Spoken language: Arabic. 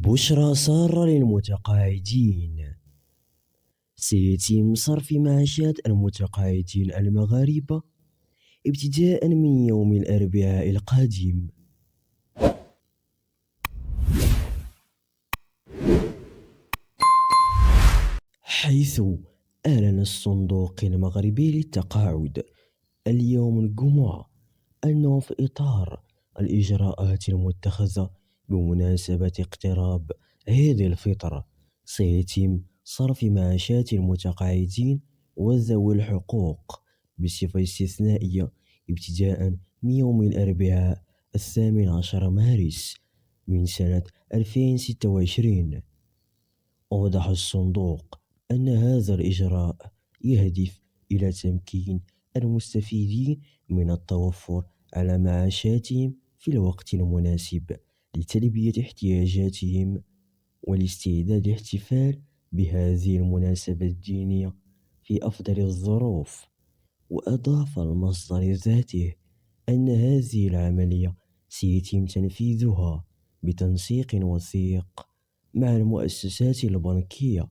بشرى سارة للمتقاعدين. سيتم صرف معاشات المتقاعدين المغاربة ابتداء من يوم الأربعاء القادم، حيث أعلن الصندوق المغربي للتقاعد اليوم الجمعة أنه في إطار الإجراءات المتخذة بمناسبة اقتراب عيد الفطر سيتم صرف معاشات المتقاعدين وذوي الحقوق بصفة استثنائية ابتداء من يوم الأربعاء 18 مارس من سنة 2026. أوضح الصندوق أن هذا الإجراء يهدف إلى تمكين المستفيدين من التوفر على معاشاتهم في الوقت المناسب لتلبية احتياجاتهم والاستعداد للاحتفال بهذه المناسبة الدينية في أفضل الظروف. وأضاف المصدر ذاته أن هذه العملية سيتم تنفيذها بتنسيق وثيق مع المؤسسات البنكية